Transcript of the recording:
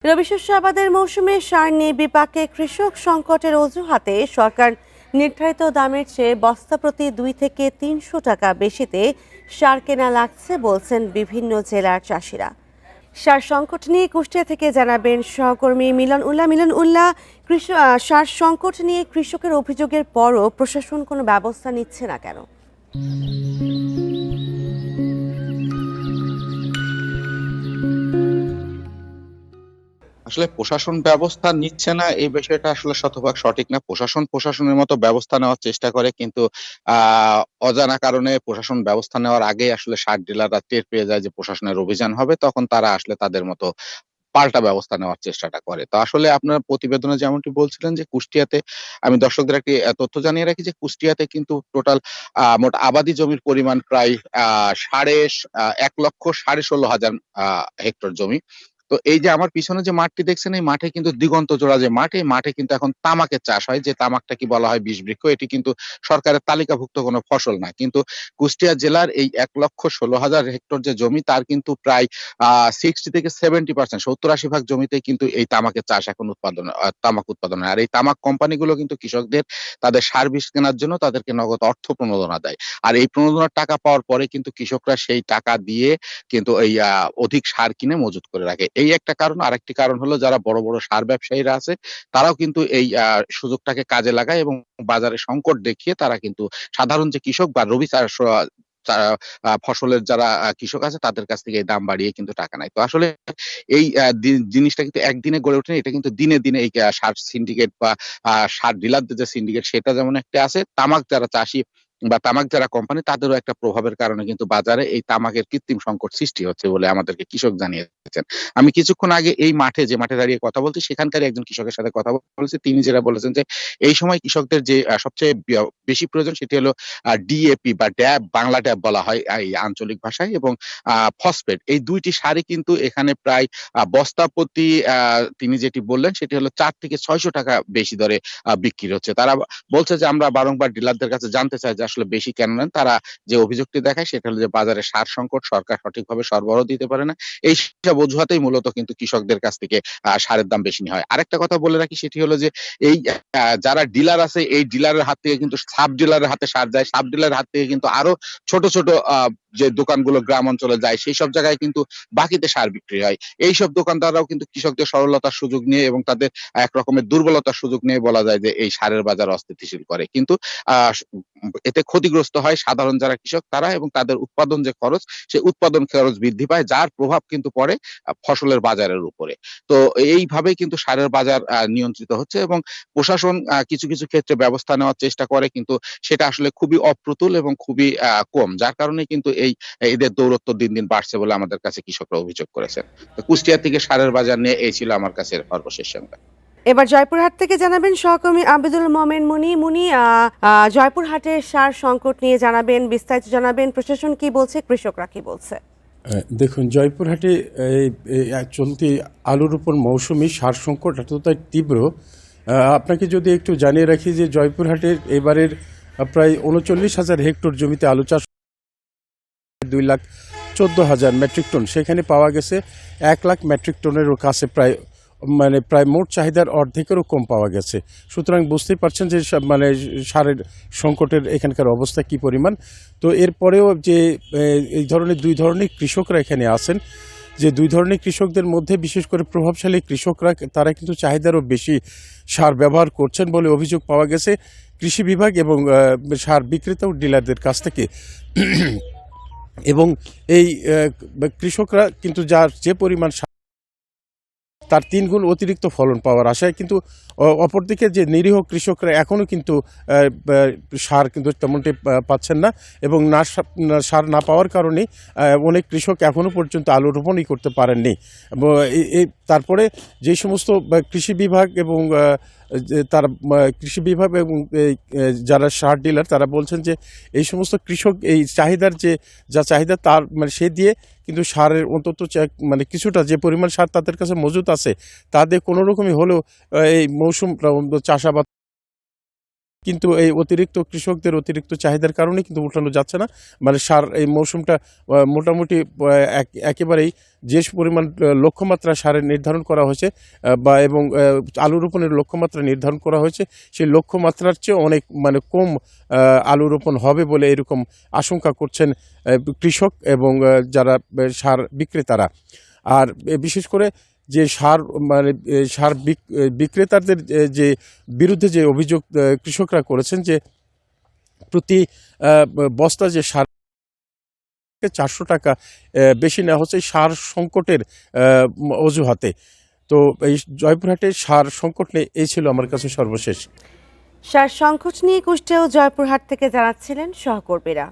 রবি শস্য আবাদের মৌসুমে সার নিয়ে বিপাকে কৃষক সংকটের অজুহাতে সরকার নির্ধারিত দামের চেয়ে বস্তা প্রতি 2 থেকে 300 টাকা বেশিতে সার কেনা লাগছে বলছেন বিভিন্ন জেলার চাষিরা। সার সংকট নিয়ে কুষ্টিয়া থেকে জানাবেন সহকর্মী মিলন উল্লাহ। সার সংকট নিয়ে কৃষকের অভিযোগের পরও প্রশাসন কোনো ব্যবস্থা নিচ্ছে না কেন? আসলে প্রশাসন ব্যবস্থা নিচ্ছে না, এই বিষয়টা আসলে শতভাগ সঠিক না। প্রশাসনের মতো ব্যবস্থা নেওয়ার চেষ্টা করে, কিন্তু অজানা কারণে প্রশাসন ব্যবস্থা নেওয়ার আগেই আসলে সার ডিলাররা টের পেয়ে যায় যে প্রশাসনের অভিযান হবে, তখন তারা আসলে তাদের মতো পাল্টা ব্যবস্থা নেওয়ার চেষ্টাটা করে। তো আসলে আপনার প্রতিবেদনে যেমনটি বলছিলেন যে কুষ্টিয়াতে, আমি দর্শকদের একটি তথ্য জানিয়ে রাখি যে কুষ্টিয়াতে কিন্তু টোটাল মোট আবাদি জমির পরিমাণ প্রায় 1,16,হাজার হেক্টর জমি। তো এই যে আমার পিছনে যে মাঠটি দেখছেন, এই মাঠে কিন্তু দিগন্ত জোড়া যে মাঠ, এই মাঠে কিন্তু এখন তামাকের চাষ হয়। যে তামাকটা কি বলা হয় বিষবৃক্ষ, এটি কিন্তু সরকারের তালিকাভুক্ত কোনো ফসল না। কিন্তু কুষ্টিয়া জেলার এই 1,16,হাজার হেক্টর যে জমি, তার কিন্তু প্রায় 60 থেকে 70% 70-80 ভাগ জমিতেই কিন্তু এই তামাকের চাষ এখন তামাক উৎপাদন হয়। আর এই তামাক কোম্পানিগুলো কিন্তু কৃষকদের তাদের সার বিষ কেনার জন্য তাদেরকে নগদ অর্থ প্রণোদনা দেয়। আর এই প্রণোদনার টাকা পাওয়ার পরে কিন্তু কৃষকরা সেই টাকা দিয়ে কিন্তু এই অধিক সার কিনে মজুত করে রাখে। এই একটা কারণ। আরেকটি কারণ হলো যারা বড়, বড় সার ব্যবসায়ীরা আছে, তারাও কিন্তু এই সুযোগটাকে কাজে লাগায় এবং বাজারে সংকট দেখিয়ে তারা কিন্তু সাধারণ যে কৃষক বা রবি চাষ চা ফসলের যারা কৃষক আছে তাদের কাছ থেকে এই দাম বাড়িয়ে কিন্তু টাকা নেয়। তো আসলে এই জিনিসটা কিন্তু একদিনে গড়ে ওঠেনি। এটা কিন্তু দিনে, দিনে এই সার সিন্ডিকেট বা সার ডিলারদের যে সিন্ডিকেট, সেটা যেমন একটা আছে, তামাক যারা চাষী বা তামাক যারা কোম্পানি, তাদেরও একটা প্রভাবের কারণে কিন্তু বাজারে এই তামাকের কৃত্রিম সংকট সৃষ্টি হচ্ছে বলে আমাদেরকে কৃষক জানিয়েছেন। আমি কিছুক্ষণ আগে এই মাঠে, যে মাঠে দাঁড়িয়ে কথা বলছি, সেখানকারই একজন কৃষকের সাথে কথা বলেছি। তিনি যেটা বলেছেন যে এই সময় কৃষকদের যে সবচেয়ে বেশি প্রয়োজন সেটি হলো ডিএপি বা ড্যাব, বাংলা ড্যাব বলা হয় এই আঞ্চলিক ভাষায়, এবং ফসফেট। এই ২ টি সারই কিন্তু এখানে প্রায় বস্তা প্রতি তিনি যেটি বললেন সেটি হলো ৪ থেকে ৬০০ টাকা বেশি দরে বিক্রি হচ্ছে। তারা বলছে যে আমরা বারংবার ডিলারদের কাছে জানতে চাই যে আসলে বেশি কেন নেন? তারা যে অভিযোগটি দেখায় সেটা হলো যে বাজারে সার সংকট, সরকার সঠিকভাবে সরবরাহ দিতে পারে না। এইসব অজুহাতেই মূলত কিন্তু কৃষকদের কাছ থেকে সারের দাম বেশি নেওয়া হয়। আরেকটা কথা বলে রাখি, সেটি হলো যে এই যারা ডিলার আছে, এই ডিলারের হাত থেকে কিন্তু সাব ডিলারের হাতে সার যায়। সাব ডিলারের হাত থেকে কিন্তু আরো ছোট, ছোট যে দোকানগুলো গ্রাম অঞ্চলে যায়, সেইসব জায়গায় কিন্তু বাকিতে সার বিক্রি হয়। এইসব দোকানদাররাও কিন্তু কৃষকদের সরলতার সুযোগ নিয়ে এবং তাদের এক রকমের দুর্বলতার সুযোগ নিয়ে বলা যায় যে এই সারের বাজার অস্থিতিশীল করে। কিন্তু আ এতে ক্ষতিগ্রস্ত হয় সাধারণ যারা কৃষক তারা, এবং তাদের উৎপাদন যে খরচ, সেই উৎপাদন খরচ বৃদ্ধি পায়, যার প্রভাব কিন্তু পড়ে ফসলের বাজারের উপরে। তো এইভাবেই কিন্তু সারের বাজার নিয়ন্ত্রিত হচ্ছে, এবং প্রশাসন কিছু, কিছু ক্ষেত্রে ব্যবস্থা নেওয়ার চেষ্টা করে, কিন্তু সেটা আসলে খুবই অপ্রতুল এবং খুবই কম। যার কারণে কিন্তু এদের দৌরত্ব দিন, দিন বাড়ছে বলে আমাদের কাছে কৃষকরা অভিযোগ করেছেন। তো কুষ্টিয়া থেকে সারের বাজার নিয়ে এই ছিল আমার কাছে সর্বশেষ সংবাদ। এবার জয়পুরহাট থেকে জানাবেন সহকর্মী আব্দুল মোমেন মুনি। জয়পুরহাটের সার সংকট নিয়ে জানাবেন, বিস্তারিত জানাবেন। প্রশাসন কি বলছে, কৃষকরা কি বলছে? দেখুন, জয়পুরহাটে চলতি আলুর উপর মৌসুমি সার সংকট এতটাই তীব্র। আপনাকে যদি একটু জানিয়ে রাখি যে জয়পুরহাটের এবারের প্রায় ৩৯,০০০ হেক্টর জমিতে আলু চাষ 2,14,000 মেট্রিক টন, সেখানে পাওয়া গেছে 1 লাখ মেট্রিক টনেরও কাছে, প্রায় মোট চাহিদার অর্ধেকেরও কম পাওয়া গেছে। সুতরাং বুঝতেই পারছেন যে সারের সংকটের এখানকার অবস্থা কি পরিমাণ। তো এরপরেও যে এই ধরনের 2 ধরনের কৃষকরা এখানে আছেন, যে 2 ধরনের কৃষকদের মধ্যে বিশেষ করে প্রভাবশালী কৃষকরা তারা কিন্তু চাহিদারও বেশি সার ব্যবহার করছেন বলে অভিযোগ পাওয়া গেছে কৃষি বিভাগ এবং সার বিক্রেতা ও ডিলারদের কাছ থেকে। এবং এই কৃষকরা কিন্তু যার যে পরিমাণ তার 3 গুণ অতিরিক্ত ফলন পাওয়ার আশায়, কিন্তু অপরদিকে যে নিরীহ কৃষকরা এখনও কিন্তু সার কিন্তু তেমনটি পাচ্ছেন না, এবং সার না পাওয়ার কারণে অনেক কৃষক এখনও পর্যন্ত আলু রোপণই করতে পারেননি। তারপরে যে সমস্ত কৃষি বিভাগ এবং যারা সার ডিলার, তারা বলছেন যে এই সমস্ত কৃষক এই চাহিদার যা চাহিদা তার সে দিয়ে কিন্তু সারের অন্তত কিছুটা যে পরিমাণ সার তাদের কাছে মজুত আছে তা দিয়ে কোনো রকমই হলেও এই মৌসুম চাষাবাদ কিন্তু এই অতিরিক্ত কৃষকদের অতিরিক্ত চাহিদার কারণে কিন্তু উঠানো যাচ্ছে না। মানে সার এই মৌসুমটা মোটামুটি একেবারেই যে পরিমাণ লক্ষ্যমাত্রা সারের নির্ধারণ করা হয়েছে বা এবং আলু রোপণের লক্ষ্যমাত্রা নির্ধারণ করা হয়েছে, সেই লক্ষ্যমাত্রার চেয়ে অনেক মানে কম আলু রোপণ হবে বলে এরকম আশঙ্কা করছেন কৃষক এবং যারা সার বিক্রেতারা। আর বিশেষ করে যে সার মানে সার বিক্রেতাদের যে বিরুদ্ধে যে অভিযোগ কৃষকরা করেছেন যে প্রতি বস্তা যে সার 400 টাকা বেশি নেওয়া হচ্ছে সার সংকটের অজুহাতে। তো এই জয়পুরহাটে সার সংকট নিয়ে এই ছিল আমার কাছে সর্বশেষ। সার সংকট নিয়ে কুষ্টিয়া ও জয়পুরহাট থেকে জানাচ্ছিলেন সহকর্মীরা।